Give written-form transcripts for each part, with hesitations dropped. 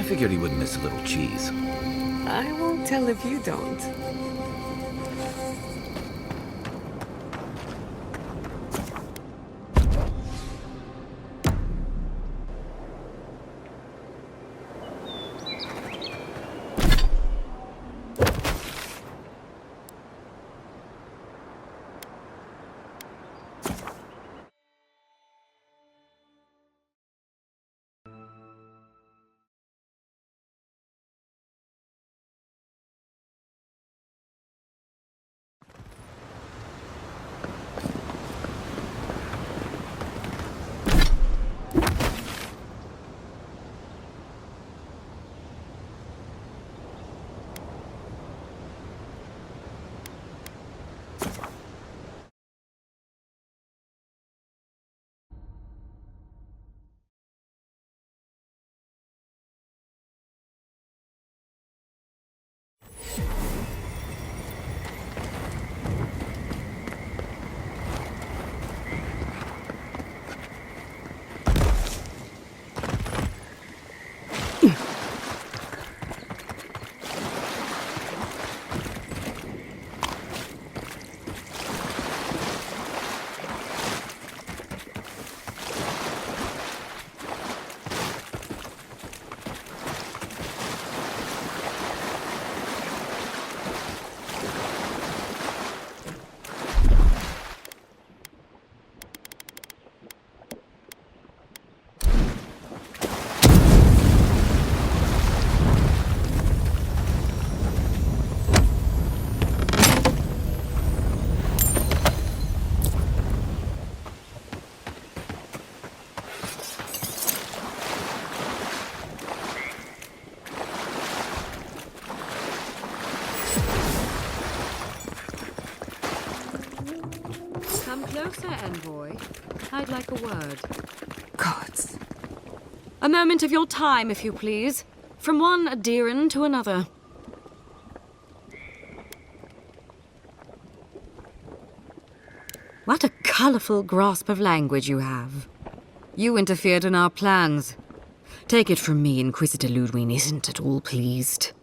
figured he wouldn't miss a little cheese. I won't tell if you don't. Come closer, envoy. I'd like a word. Gods. A moment of your time, if you please. From one Adiran to another. What a colorful grasp of language you have. You interfered in our plans. Take it from me, Inquisitor Ludwig isn't at all pleased.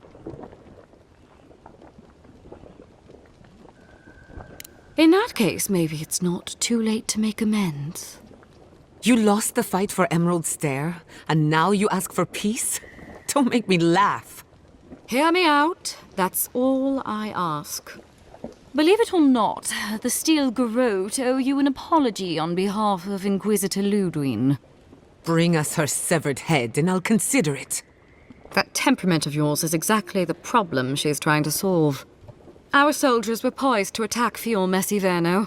In that case, maybe it's not too late to make amends. You lost the fight for Emerald Stair, and now you ask for peace? Don't make me laugh. Hear me out. That's all I ask. Believe it or not, the Steel Garrote owe you an apology on behalf of Inquisitor Ludwig. Bring us her severed head, and I'll consider it. That temperament of yours is exactly the problem she's trying to solve. Our soldiers were poised to attack Fior Messiverno.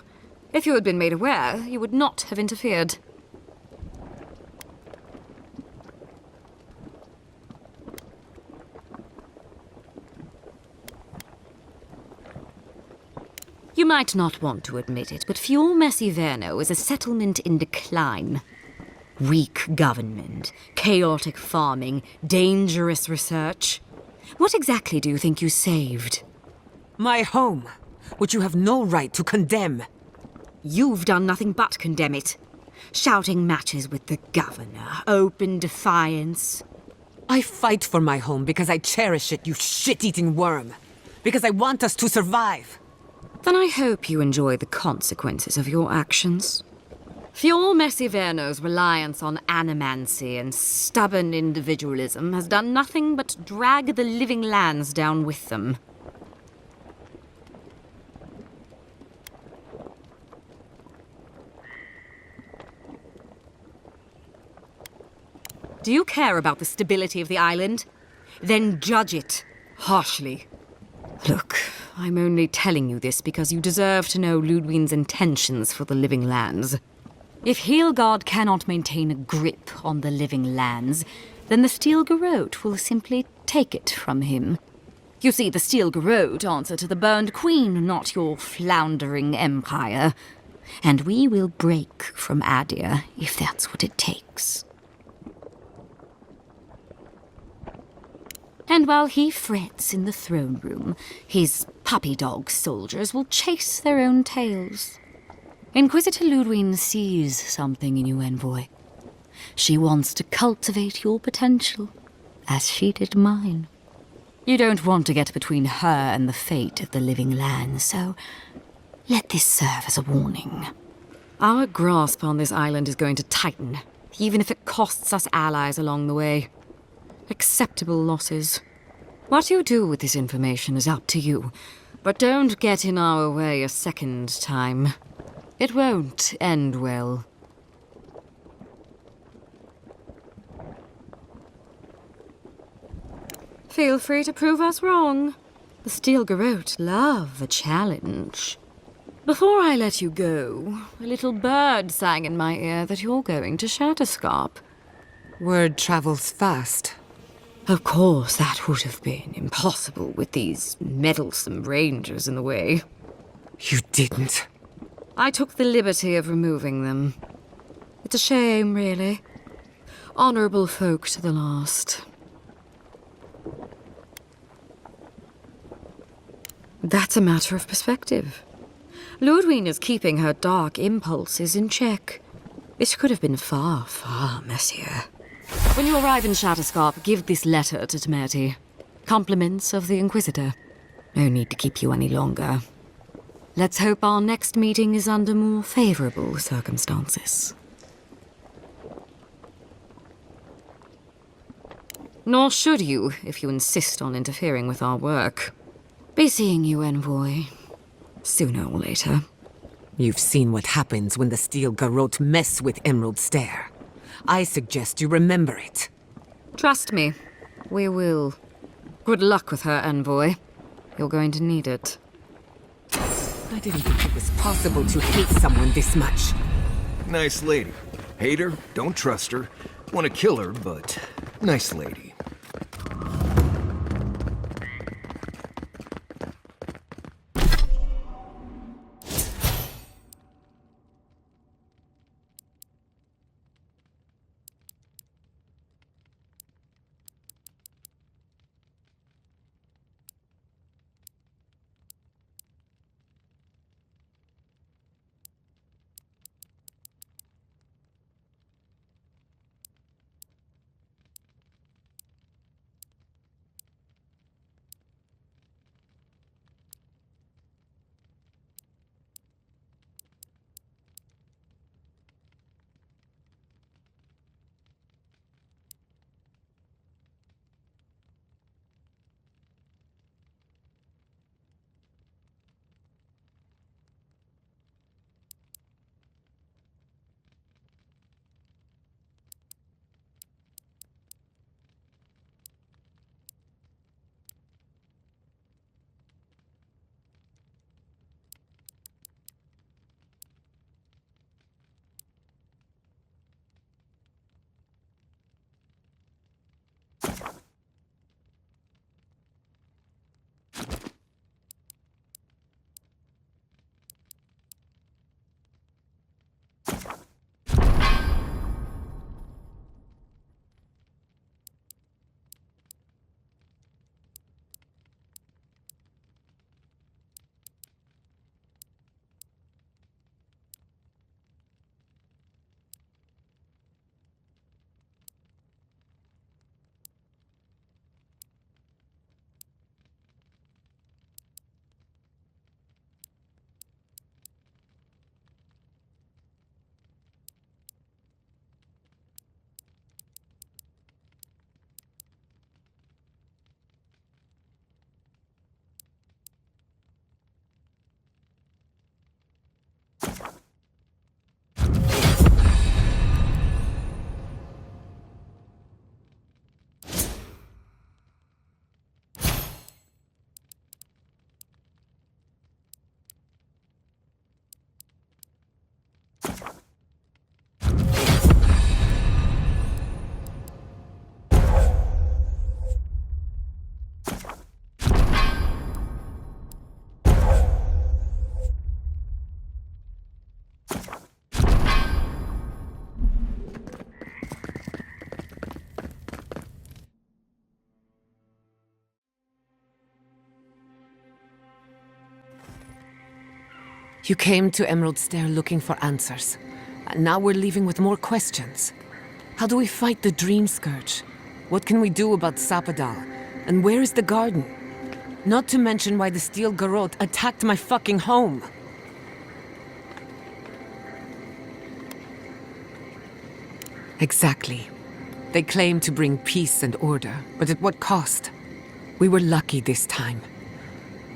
If you had been made aware, you would not have interfered. You might not want to admit it, but Fior Messiverno is a settlement in decline. Weak government, chaotic farming, dangerous research. What exactly do you think you saved? My home, which you have no right to condemn. You've done nothing but condemn it. Shouting matches with the governor, open defiance. I fight for my home because I cherish it, you shit-eating worm. Because I want us to survive. Then I hope you enjoy the consequences of your actions. Fior Messiverno's reliance on animancy and stubborn individualism has done nothing but drag the living lands down with them. Do you care about the stability of the island? Then judge it harshly. Look, I'm only telling you this because you deserve to know Ludwig's intentions for the living lands. If Heelgard cannot maintain a grip on the living lands, then the Steel Garrote will simply take it from him. You see, the Steel Garrote answer to the Burned Queen, not your floundering empire. And we will break from Adir if that's what it takes. And while he frets in the throne room, his puppy dog soldiers will chase their own tails. Inquisitor Ludwig sees something in you, envoy. She wants to cultivate your potential, as she did mine. You don't want to get between her and the fate of the living land, so let this serve as a warning. Our grasp on this island is going to tighten, even if it costs us allies along the way. Acceptable losses. What you do with this information is up to you, but don't get in our way a second time. It won't end well. Feel free to prove us wrong. The Steel Garrote love a challenge. Before I let you go, a little bird sang in my ear that you're going to Shatterscarp. Word travels fast. Of course, that would have been impossible with these meddlesome rangers in the way. You didn't. I took the liberty of removing them. It's a shame, really. Honorable folk to the last. That's a matter of perspective. Ludwig is keeping her dark impulses in check. This could have been far, far messier. When you arrive in Shatterscarp, give this letter to Temerity. Compliments of the Inquisitor. No need to keep you any longer. Let's hope our next meeting is under more favorable circumstances. Nor should you, if you insist on interfering with our work. Be seeing you, Envoy. Sooner or later. You've seen what happens when the Steel Garrote mess with Emerald Stair. I suggest you remember it. Trust me, we will. Good luck with her, Envoy. You're going to need it. I didn't think it was possible to hate someone this much. Nice lady. Hate her, don't trust her. Want to kill her, but nice lady. You came to Emerald Stair looking for answers. And now we're leaving with more questions. How do we fight the Dream Scourge? What can we do about Sapadal? And where is the garden? Not to mention why the steel Garrote attacked my fucking home. Exactly. They claim to bring peace and order, but at what cost? We were lucky this time.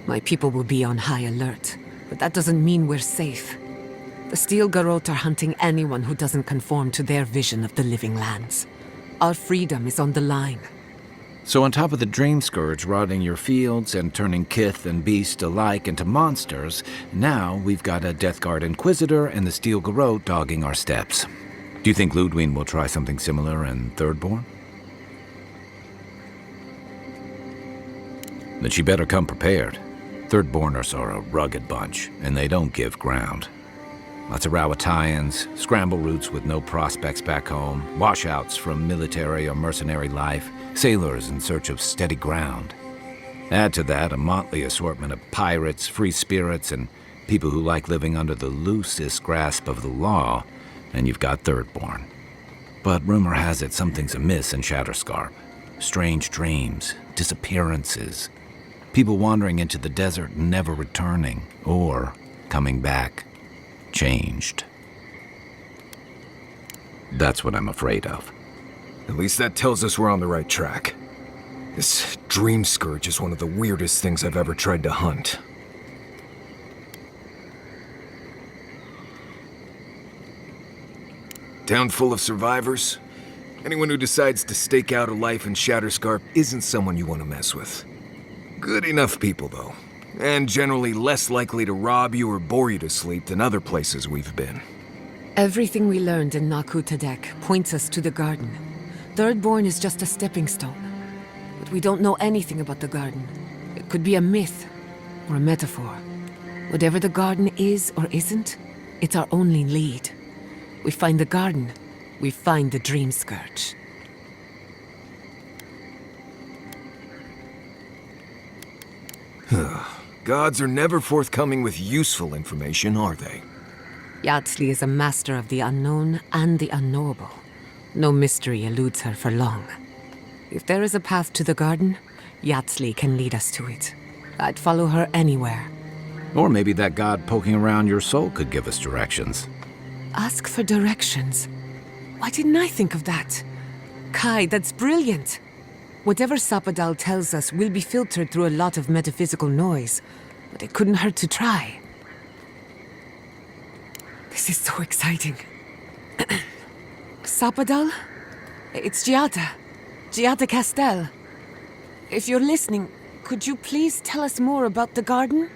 My people will be on high alert, but that doesn't mean we're safe. The steel Garrote are hunting anyone who doesn't conform to their vision of the living lands. Our freedom is on the line. So on top of the Dream Scourge rotting your fields and turning kith and beast alike into monsters, now we've got a Death Guard Inquisitor and the Steel Garrote dogging our steps. Do you think Ludwig will try something similar in Thirdborn? Then she better come prepared. Thirdborners are a rugged bunch, and they don't give ground. Lots of Rawatayans, scramble routes with no prospects back home, washouts from military or mercenary life, sailors in search of steady ground. Add to that a motley assortment of pirates, free spirits, and people who like living under the loosest grasp of the law, and you've got Thirdborn. But rumor has it something's amiss in Shatterscarp. Strange dreams, disappearances, people wandering into the desert and never returning, or coming back changed. That's what I'm afraid of. At least that tells us we're on the right track. This Dream Scourge is one of the weirdest things I've ever tried to hunt. Town full of survivors. Anyone who decides to stake out a life in Shatterscarp isn't someone you want to mess with. Good enough people, though. And generally less likely to rob you or bore you to sleep than other places we've been. Everything we learned in Nakutadek points us to the garden. Thirdborn is just a stepping stone. But we don't know anything about the garden. It could be a myth or a metaphor. Whatever the garden is or isn't, it's our only lead. We find the garden, we find the Dream Scourge. Gods are never forthcoming with useful information, are they? Yardsley is a master of the unknown and the unknowable. No mystery eludes her for long. If there is a path to the garden, Yardsley can lead us to it. I'd follow her anywhere. Or maybe that god poking around your soul could give us directions. Ask for directions. Why didn't I think of that? Kai, that's brilliant. Whatever Sapadal tells us will be filtered through a lot of metaphysical noise, but it couldn't hurt to try. This is so exciting. Sapadal? It's Giada Castel. If you're listening, could you please tell us more about the garden?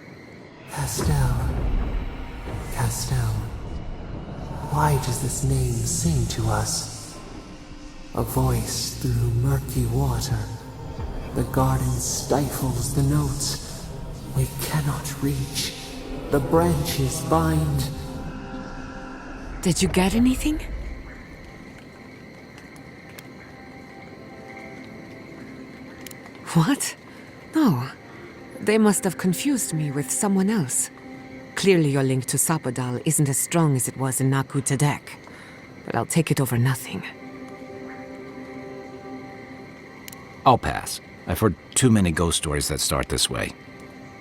Castel. Why does this name sing to us? A voice through murky water. The garden stifles the notes we cannot reach. The branches bind. Did you get anything? What? No. They must have confused me with someone else. Clearly your link to Sapadal isn't as strong as it was in Nakutadek. But I'll take it over nothing. I'll pass. I've heard too many ghost stories that start this way.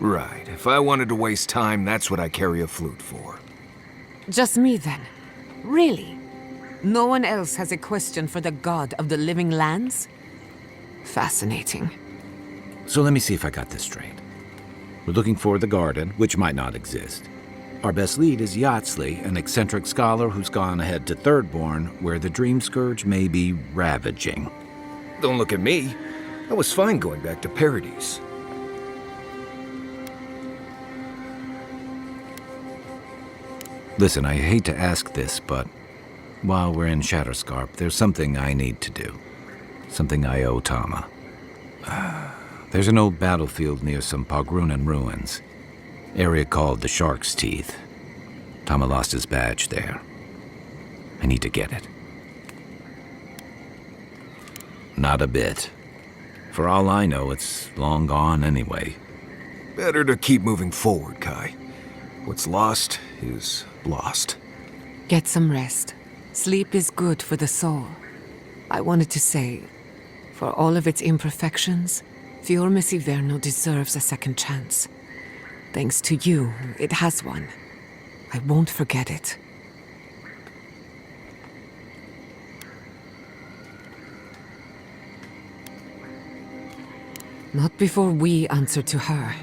Right. If I wanted to waste time, that's what I carry a flute for. Just me then? Really? No one else has a question for the god of the living lands? Fascinating. So let me see if I got this straight. We're looking for the garden, which might not exist. Our best lead is Yardsley, an eccentric scholar who's gone ahead to Thirdborn, where the Dream Scourge may be ravaging. Don't look at me. I was fine going back to Paradis. Listen, I hate to ask this, but while we're in Shatterscarp, there's something I need to do. Something I owe Tama. There's an old battlefield near some Pogrunan ruins. Area called the Shark's Teeth. Tama lost his badge there. I need to get it. Not a bit. For all I know, it's long gone anyway. Better to keep moving forward, Kai. What's lost is lost. Get some rest. Sleep is good for the soul. I wanted to say, For all of its imperfections, Fiorme Siverno deserves a second chance. Thanks to you, it has one. I won't forget it. Not before we answer to her.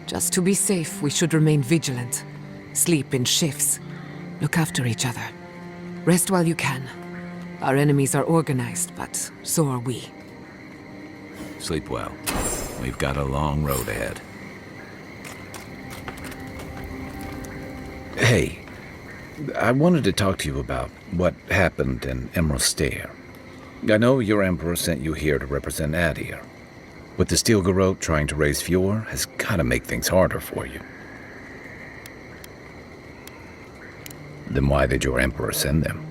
Just to be safe, we should remain vigilant. Sleep in shifts. Look after each other. Rest while you can. Our enemies are organized, but so are we. Sleep well. We've got a long road ahead. Hey, I wanted to talk to you about what happened in Emerald Stair. I know your Emperor sent you here to represent Adir. With the Steel Garrote trying to raise Fjord has gotta make things harder for you. Then why did your Emperor send them?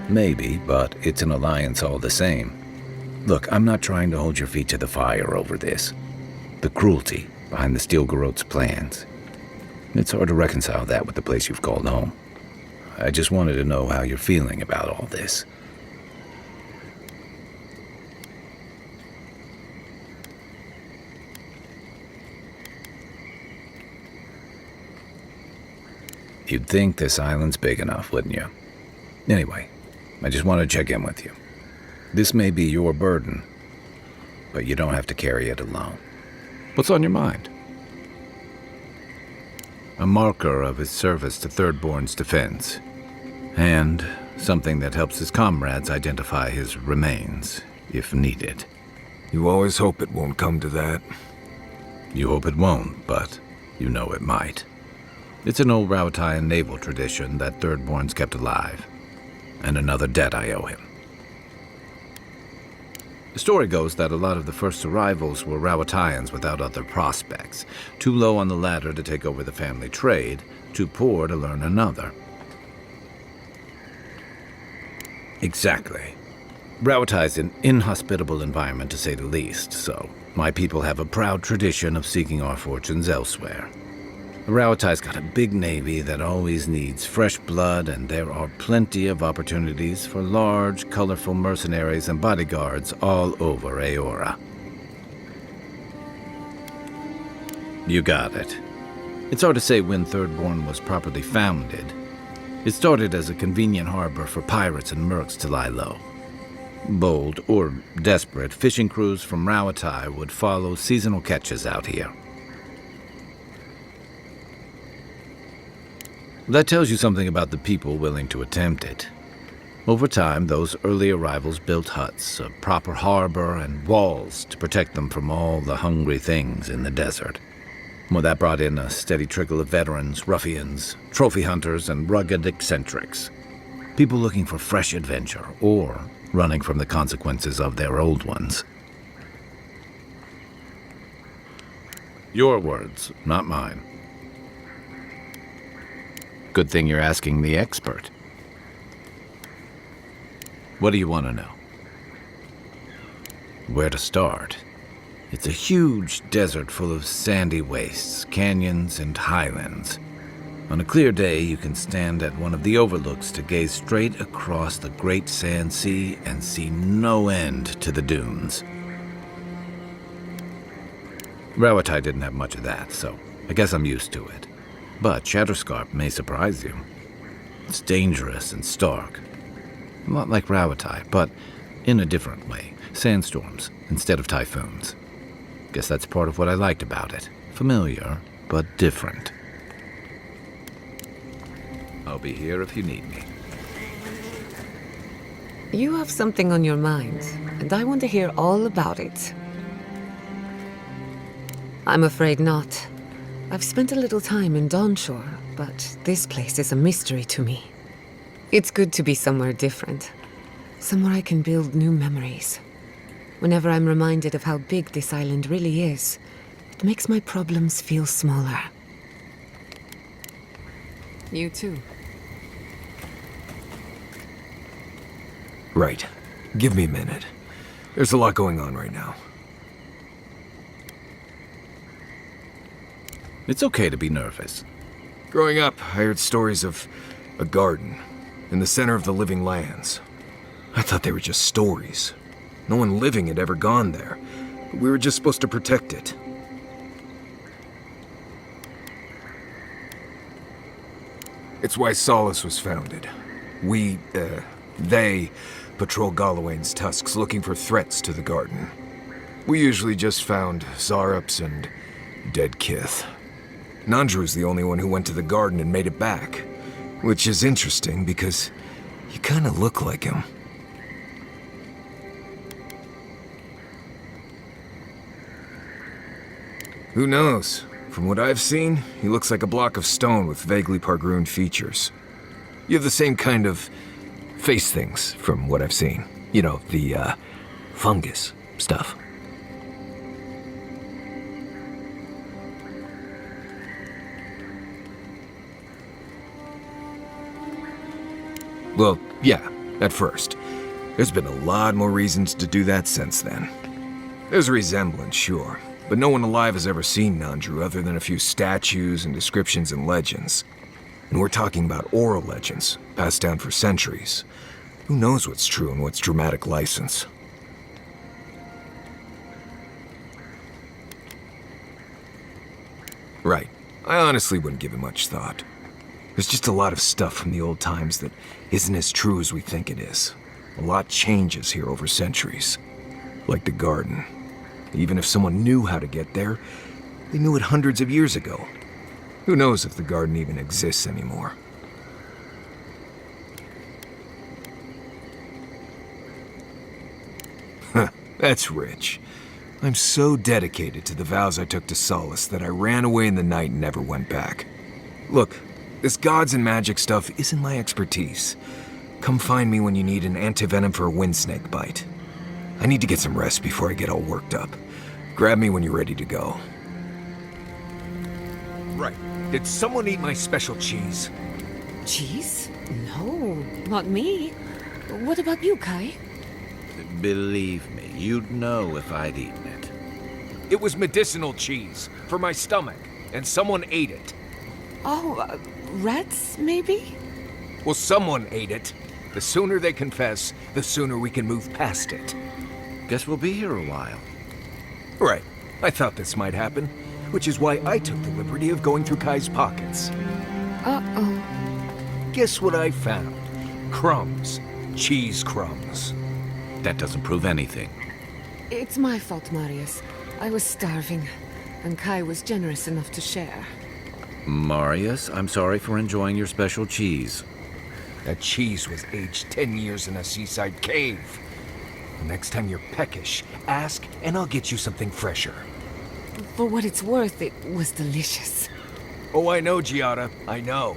Maybe, but it's an alliance all the same. Look, I'm not trying to hold your feet to the fire over this. The cruelty behind the Steel Garrote's plans. It's hard to reconcile that with the place you've called home. I just wanted to know how you're feeling about all this. You'd think this island's big enough, wouldn't you? Anyway, I just want to check in with you. This may be your burden, but you don't have to carry it alone. What's on your mind? A marker of his service to Thirdborn's defense, and something that helps his comrades identify his remains, if needed. You always hope it won't come to that. You hope it won't, but you know it might. It's an old Rauatayan naval tradition that Thirdborn's kept alive, and another debt I owe him. The story goes that a lot of the first arrivals were Rauatayans without other prospects, too low on the ladder to take over the family trade, too poor to learn another. Exactly. Rauatai's an inhospitable environment, to say the least, so my people have a proud tradition of seeking our fortunes elsewhere. Rauatai's got a big navy that always needs fresh blood, and there are plenty of opportunities for large, colorful mercenaries and bodyguards all over Aora. You got it. It's hard to say when Thirdborn was properly founded. It started as a convenient harbor for pirates and mercs to lie low. Bold, or desperate, fishing crews from Rauatai would follow seasonal catches out here. That tells you something about the people willing to attempt it. Over time, those early arrivals built huts, a proper harbor, and walls to protect them from all the hungry things in the desert. Well, that brought in a steady trickle of veterans, ruffians, trophy hunters, and rugged eccentrics. People looking for fresh adventure, or running from the consequences of their old ones. Your words, not mine. Good thing you're asking the expert. What do you want to know? Where to start? It's a huge desert full of sandy wastes, canyons, and highlands. On a clear day, you can stand at one of the overlooks to gaze straight across the great sand sea and see no end to the dunes. Rauatai didn't have much of that, so I guess I'm used to it. But Shatterscarp may surprise you. It's dangerous and stark. A lot like Rauatai, but in a different way. Sandstorms instead of typhoons. Guess that's part of what I liked about it. Familiar, but different. I'll be here if you need me. You have something on your mind, and I want to hear all about it. I'm afraid not. I've spent a little time in Dawnshore, but this place is a mystery to me. It's good to be somewhere different. Somewhere I can build new memories. Whenever I'm reminded of how big this island really is, it makes my problems feel smaller. You too. Right. Give me a minute. There's a lot going on right now. It's okay to be nervous. Growing up, I heard stories of a garden in the center of the living lands. I thought they were just stories. No one living had ever gone there. We were just supposed to protect it. It's why Solace was founded. They patrol Galawain's tusks looking for threats to the garden. We usually just found Zarups and dead kith. Nandru's the only one who went to the garden and made it back. Which is interesting because you kinda look like him. Who knows? From what I've seen, he looks like a block of stone with vaguely Pargroon features. You have the same kind of face things from what I've seen. You know, the, fungus stuff. Well, yeah, at first. There's been a lot more reasons to do that since then. There's a resemblance, sure, but no one alive has ever seen Nandru other than a few statues and descriptions and legends. And we're talking about oral legends, passed down for centuries. Who knows what's true and what's dramatic license? Right. I honestly wouldn't give it much thought. There's just a lot of stuff from the old times that isn't as true as we think it is. A lot changes here over centuries. Like the garden. Even if someone knew how to get there, they knew it hundreds of years ago. Who knows if the garden even exists anymore? Huh, that's rich. I'm so dedicated to the vows I took to Solace that I ran away in the night and never went back. Look, this gods and magic stuff isn't my expertise. Come find me when you need an antivenom for a windsnake bite. I need to get some rest before I get all worked up. Grab me when you're ready to go. Right. Did someone eat my special cheese? Cheese? No, not me. What about you, Kai? Believe me, you'd know if I'd eaten it. It was medicinal cheese for my stomach, and someone ate it. Oh, rats, maybe? Well, someone ate it. The sooner they confess, the sooner we can move past it. Guess we'll be here a while. Right. I thought this might happen, which is why I took the liberty of going through Kai's pockets. Uh-oh. Guess what I found? Crumbs. Cheese crumbs. That doesn't prove anything. It's my fault, Marius. I was starving, and Kai was generous enough to share. Marius, I'm sorry for enjoying your special cheese. That cheese was aged 10 years in a seaside cave. The next time you're peckish, ask and I'll get you something fresher. For what it's worth, it was delicious. Oh, I know, Giada. I know.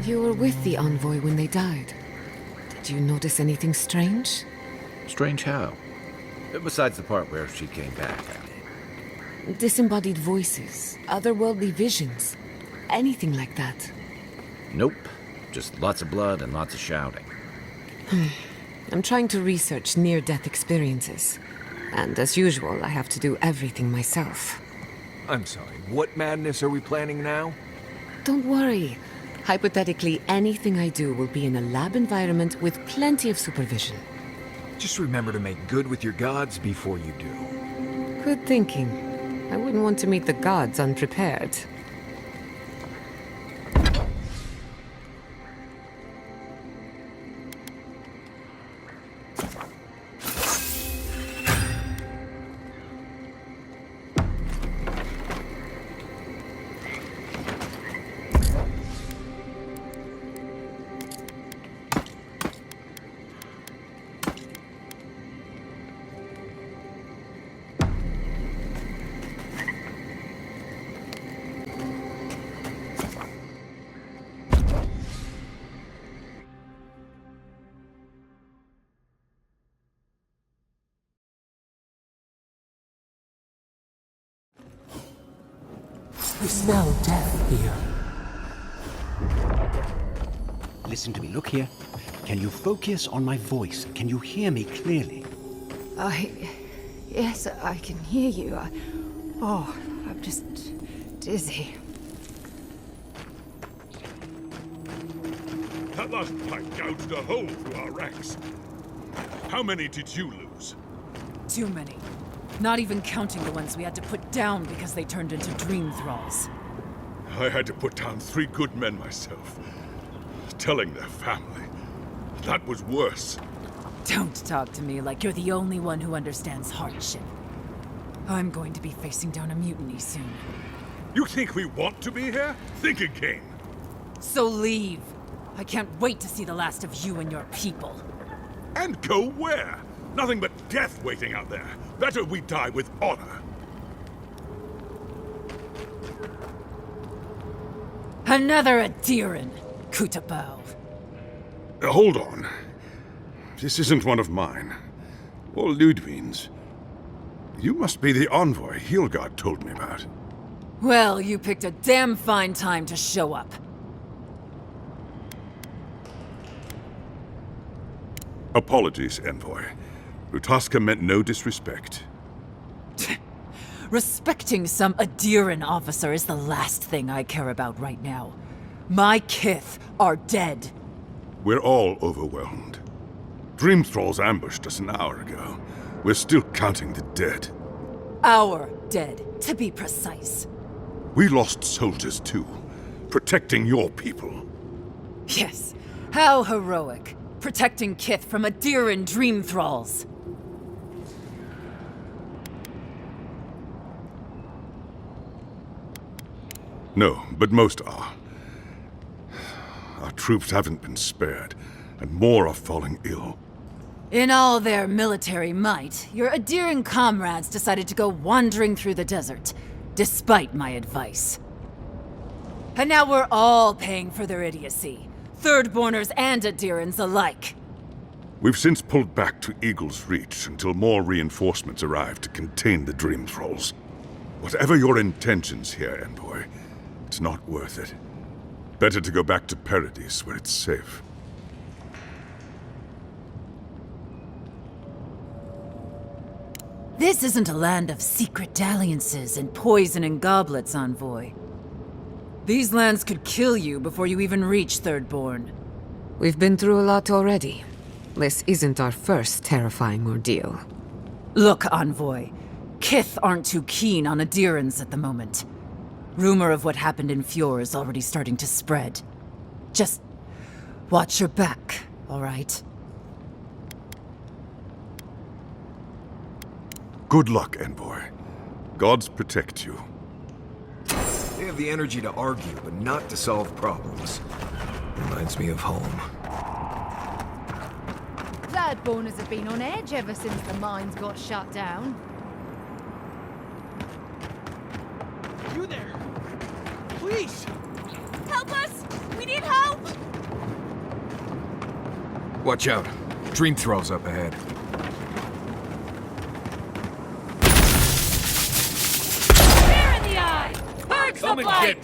You were with the envoy when they died. Did you notice anything strange? Strange how? Besides the part where she came back, I mean. Disembodied voices, otherworldly visions, anything like that. Nope. Just lots of blood and lots of shouting. I'm trying to research near-death experiences. And as usual, I have to do everything myself. I'm sorry, what madness are we planning now? Don't worry. Hypothetically, anything I do will be in a lab environment with plenty of supervision. Just remember to make good with your gods before you do. Good thinking. I wouldn't want to meet the gods unprepared. I smell death here. Listen to me, look here. Can you focus on my voice? Can you hear me clearly? Yes, I can hear you. I'm just dizzy. That last fight gouged a hole through our ranks. How many did you lose? Too many. Not even counting the ones we had to put down because they turned into dream thralls. I had to put down 3 good men myself. Telling their family. That was worse. Don't talk to me like you're the only one who understands hardship. I'm going to be facing down a mutiny soon. You think we want to be here? Think again. So leave. I can't wait to see the last of you and your people. And go where? Nothing but death waiting out there. Better we die with honor. Another Adiran, Kutabao. Hold on. This isn't one of mine. Or Ludwig's. You must be the envoy Hilgard told me about. Well, you picked a damn fine time to show up. Apologies, envoy. Rutaska meant no disrespect. Respecting some Adiran officer is the last thing I care about right now. My kith are dead. We're all overwhelmed. Dream Thralls ambushed us an hour ago. We're still counting the dead. Our dead, to be precise. We lost soldiers too, protecting your people. Yes, how heroic. Protecting kith from Adiran dream thralls. No, but most are. Our troops haven't been spared, and more are falling ill. In all their military might, your Adiran comrades decided to go wandering through the desert, despite my advice. And now we're all paying for their idiocy. Thirdborners and Adirans alike. We've since pulled back to Eagle's Reach until more reinforcements arrive to contain the Dream Thralls. Whatever your intentions here, Envoy, it's not worth it. Better to go back to Paradis where it's safe. This isn't a land of secret dalliances and poison and goblets, Envoy. These lands could kill you before you even reach Thirdborn. We've been through a lot already. This isn't our first terrifying ordeal. Look, Envoy. Kith aren't too keen on Adirans at the moment. Rumor of what happened in Fjord is already starting to spread. Just watch your back, all right? Good luck, Envoy. Gods protect you. They have the energy to argue, but not to solve problems. Reminds me of home. Thirdborners have been on edge ever since the mines got shut down. You there! Please! Help us! We need help! Watch out. Dream Thralls up ahead. Spear in the eye! Perks the blight!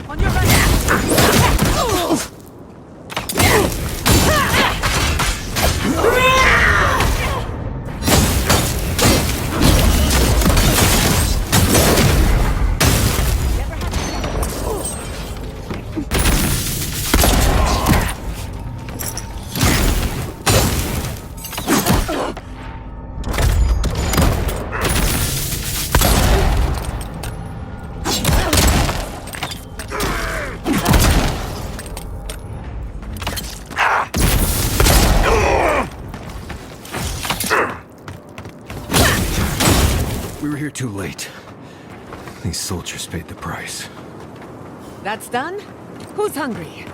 On your right! We were here too late. These soldiers paid the price. That's done? Who's hungry?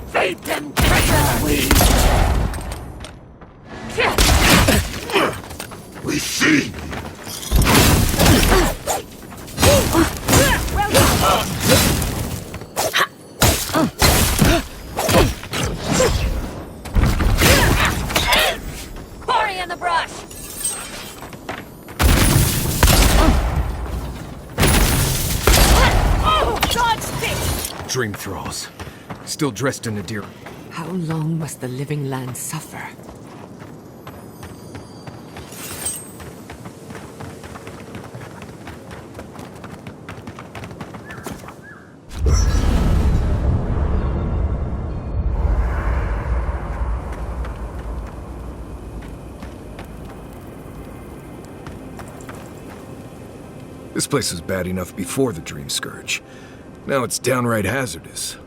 Feed them, traitor! Dream thralls. Still dressed in a deer. How long must the living land suffer? This place was bad enough before the Dream Scourge. Now it's downright hazardous.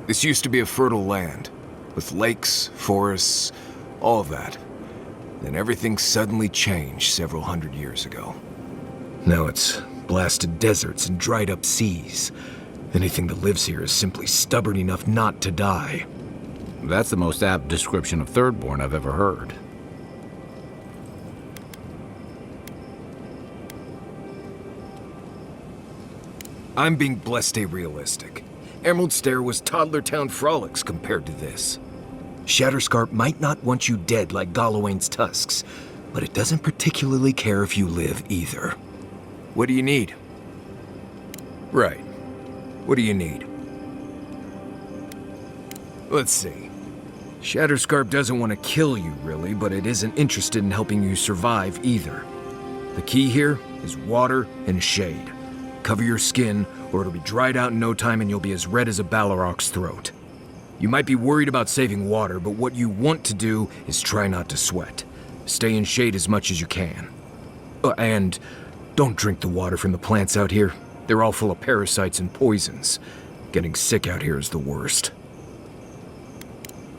This used to be a fertile land, with lakes, forests, all of that. Then everything suddenly changed several hundred years ago. Now it's blasted deserts and dried up seas. Anything that lives here is simply stubborn enough not to die. That's the most apt description of Thirdborn I've ever heard. I'm being blessed realistic. Emerald Stair was Toddler Town frolics compared to this. Shatterscarp might not want you dead like Galawain's tusks, but it doesn't particularly care if you live either. What do you need? Right. What do you need? Let's see. Shatterscarp doesn't want to kill you, really, but it isn't interested in helping you survive either. The key here is water and shade. Cover your skin, or it'll be dried out in no time and you'll be as red as a Balrog's throat. You might be worried about saving water, but what you want to do is try not to sweat. Stay in shade as much as you can. And don't drink the water from the plants out here. They're all full of parasites and poisons. Getting sick out here is the worst.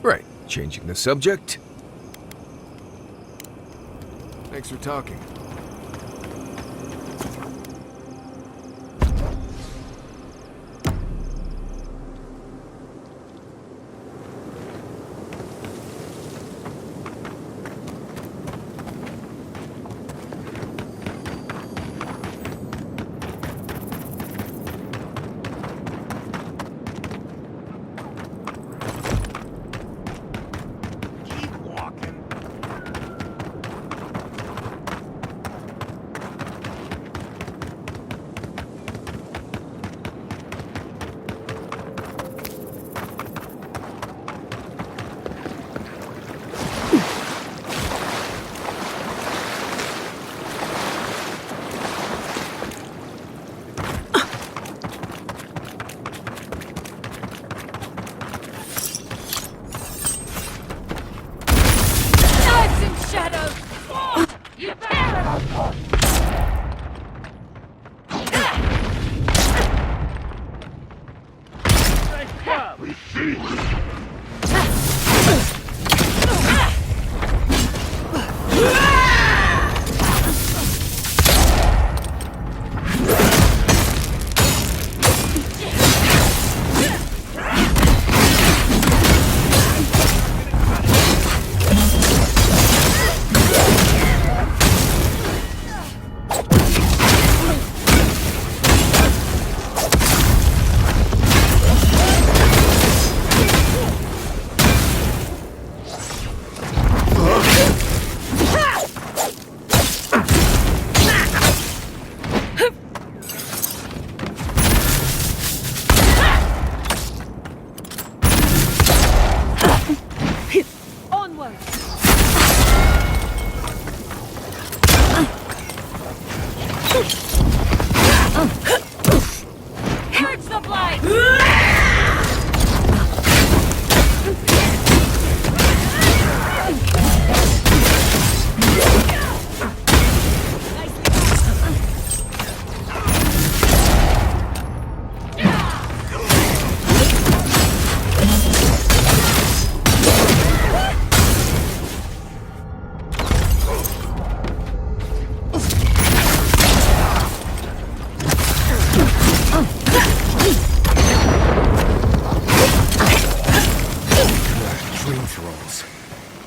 Right, changing the subject. Thanks for talking.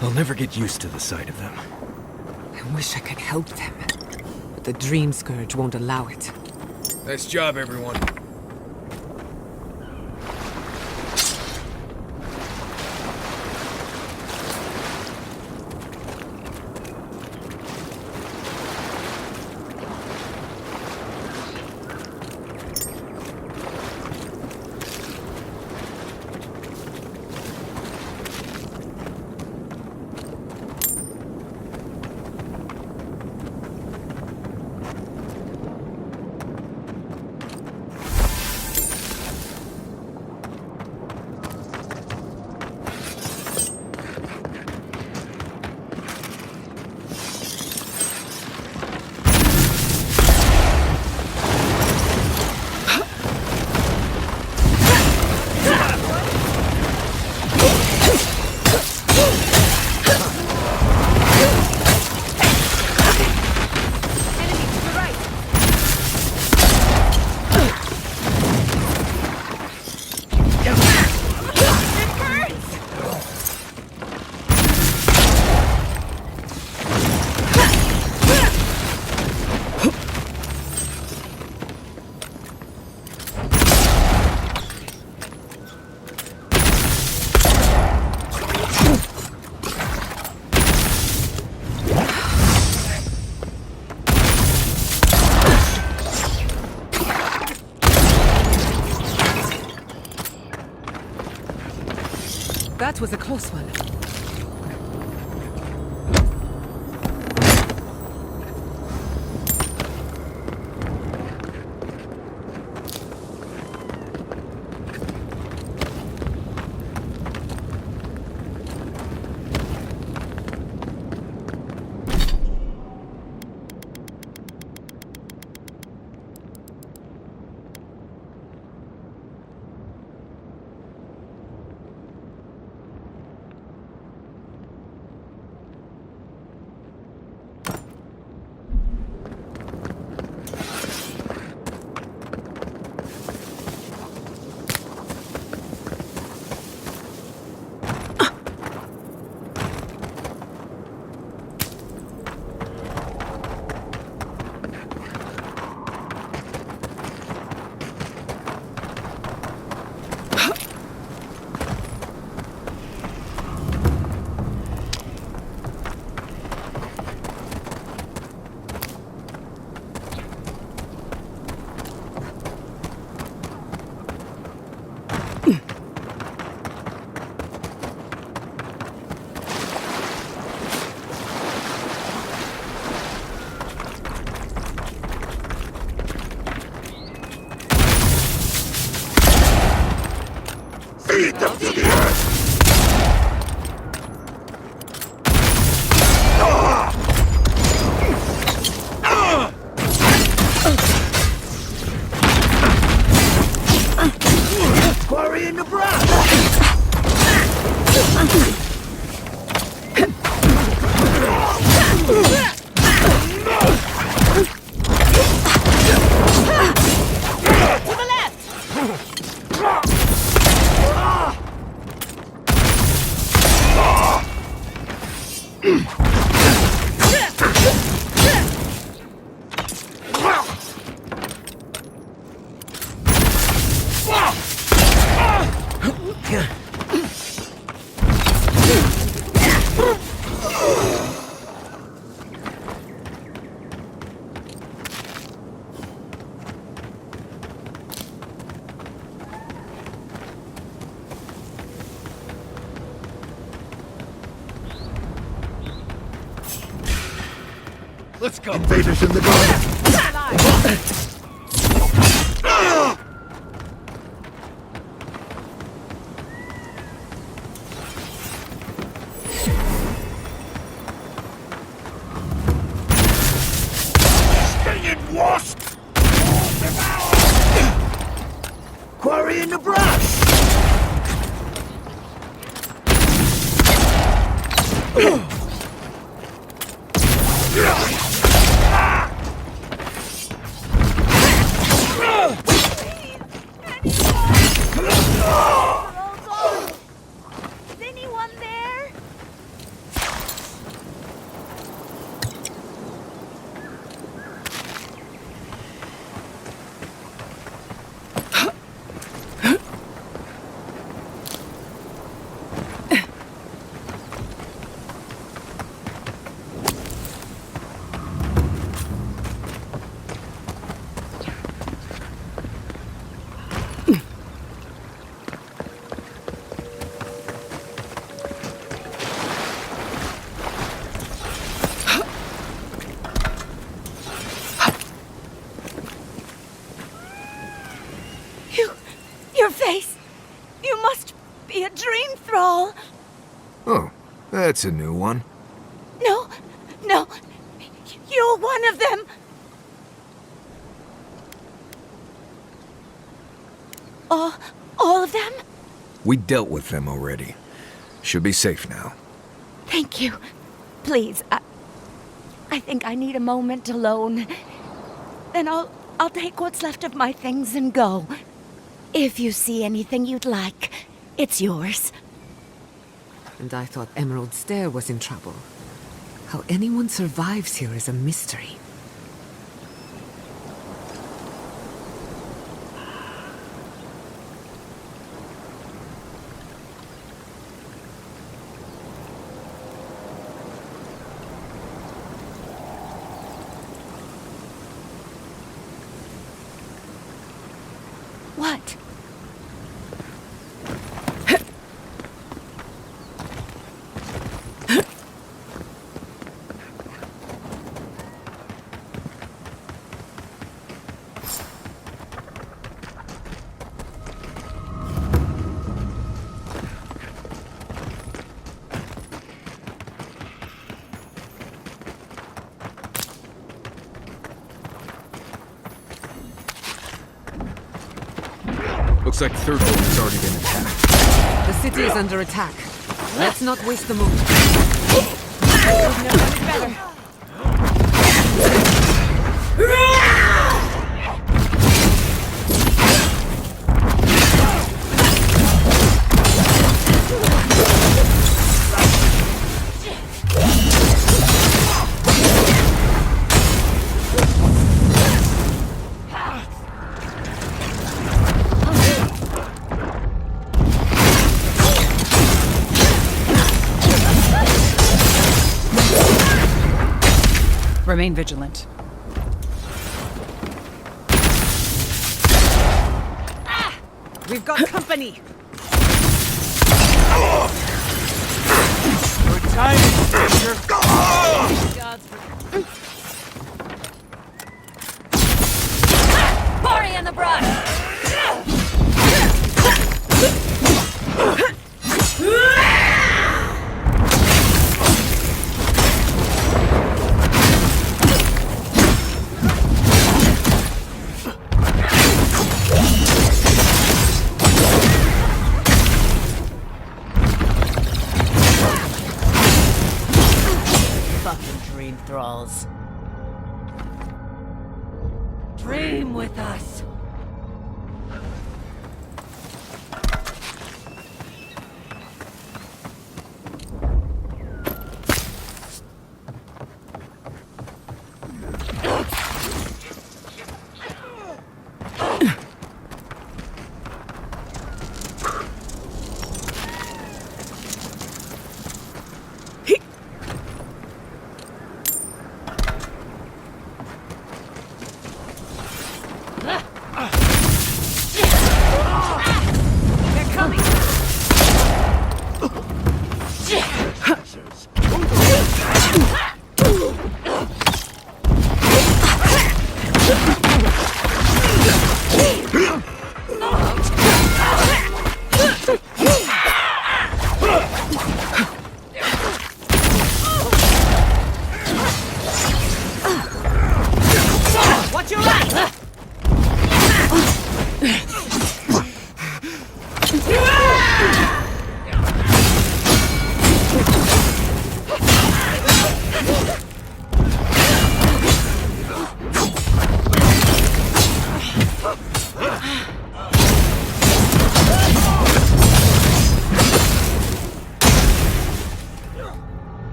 I'll never get used to the sight of them. I wish I could help them, but the Dream Scourge won't allow it. Nice job, everyone. That was a close one. Let's go. Invaders in the garden. Stinging wasp! Quarry in the brush. Is anyone there? Your face! You must be a dream thrall! Oh, that's a new one. No, no, you're one of them! All of them? We dealt with them already. Should be safe now. Thank you. Please, I think I need a moment alone. Then I'll take what's left of my things and go. If you see anything you'd like, it's yours. And I thought Emerald Stair was in trouble. How anyone survives here is a mystery. What? Looks like Thirdborn has already been attacked. The city is under attack. Let's not waste the moment. Remain vigilant. We've got company! Good timing, stranger. Party in the brush! Dream thralls. Dream with us.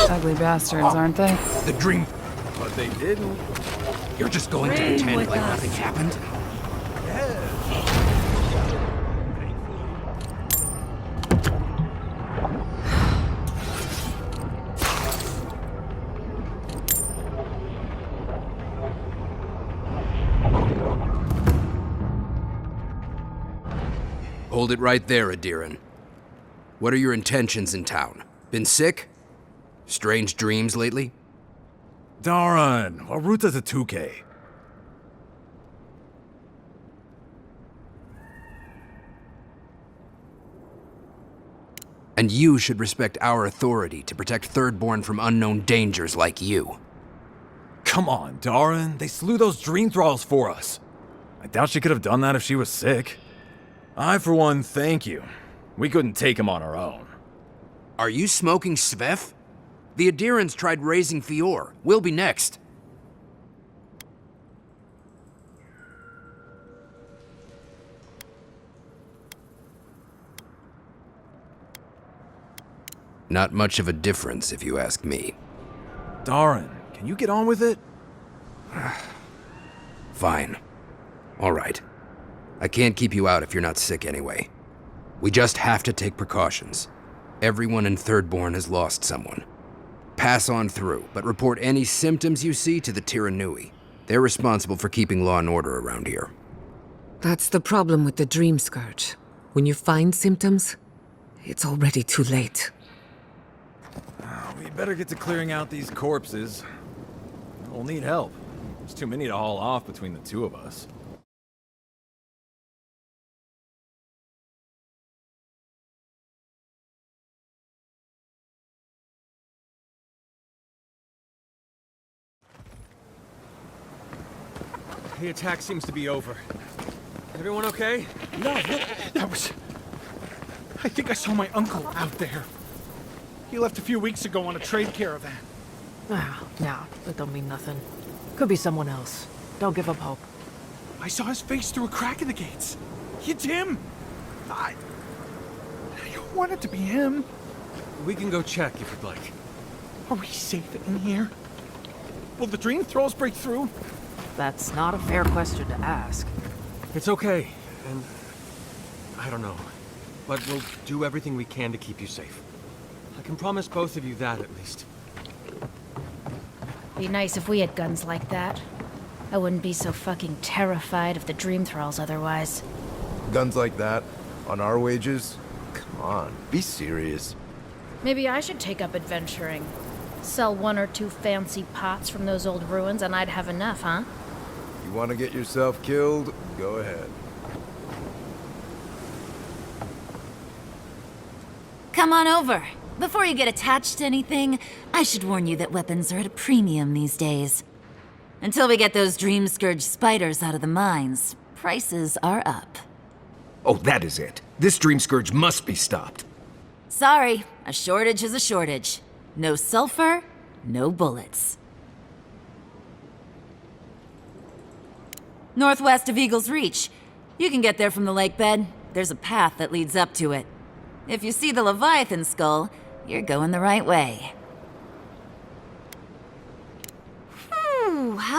Ugly bastards, aren't they? The dream... But they didn't. You're just going to pretend like nothing happened? Hold it right there, Adiran. What are your intentions in town? Been sick? Strange dreams lately? Darn, our route is a 2K. And you should respect our authority to protect Thirdborn from unknown dangers like you. Come on, Darn. They slew those dream thralls for us. I doubt she could have done that if she was sick. I, for one, thank you. We couldn't take him on our own. Are you smoking Svef? The Adirans tried raising Fior. We'll be next. Not much of a difference, if you ask me. Darn, can you get on with it? Fine. All right. I can't keep you out if you're not sick anyway. We just have to take precautions. Everyone in Thirdborn has lost someone. Pass on through, but report any symptoms you see to the Tiranui. They're responsible for keeping law and order around here. That's the problem with the Dream Scourge. When you find symptoms, it's already too late. We better get to clearing out these corpses. We'll need help. There's too many to haul off between the two of us. The attack seems to be over. Everyone okay? No, look, that was... I think I saw my uncle out there. He left a few weeks ago on a trade caravan. Ah, no, that don't mean nothing. Could be someone else. Don't give up hope. I saw his face through a crack in the gates. It's him! I want it to be him. We can go check if you'd like. Are we safe in here? Will the dream thralls break through? That's not a fair question to ask. It's okay, and I don't know. But we'll do everything we can to keep you safe. I can promise both of you that, at least. Be nice if we had guns like that. I wouldn't be so fucking terrified of the dream thralls otherwise. Guns like that? On our wages? Come on, be serious. Maybe I should take up adventuring. Sell 1 or 2 fancy pots from those old ruins and I'd have enough, huh? You want to get yourself killed? Go ahead. Come on over. Before you get attached to anything, I should warn you that weapons are at a premium these days. Until we get those Dream Scourge spiders out of the mines, prices are up. Oh, that is it. This Dream Scourge must be stopped. Sorry, a shortage is a shortage. No sulfur, no bullets. Northwest of Eagle's Reach. You can get there from the lake bed. There's a path that leads up to it. If you see the Leviathan skull, you're going the right way.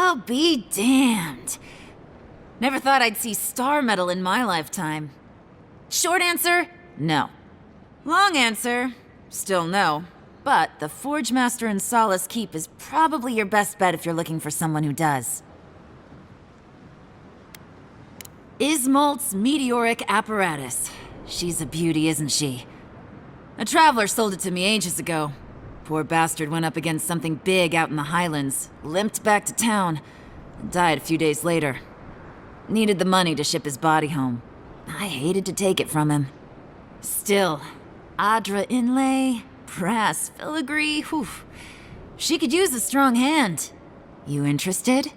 I'll be damned. Never thought I'd see star metal in my lifetime. Short answer, no. Long answer, still no. But the Forge Master in Solace Keep is probably your best bet if you're looking for someone who does. Ismolt's meteoric apparatus. She's a beauty, isn't she? A traveler sold it to me ages ago. Poor bastard went up against something big out in the Highlands, limped back to town, and died a few days later. Needed the money to ship his body home. I hated to take it from him. Still, Adra inlay, brass filigree, whew. She could use a strong hand. You interested?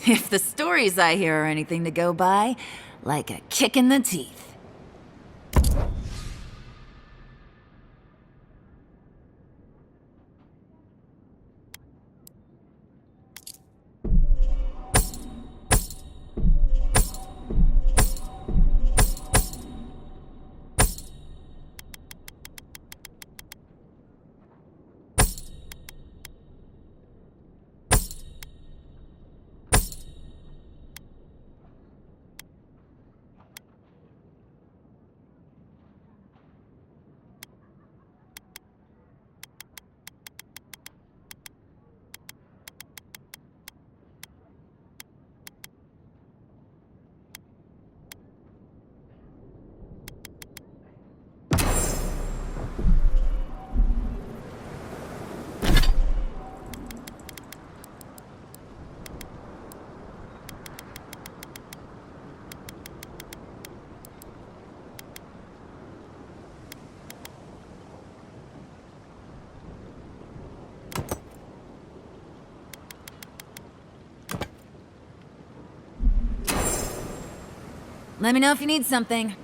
If the stories I hear are anything to go by, like a kick in the teeth. Let me know if you need something.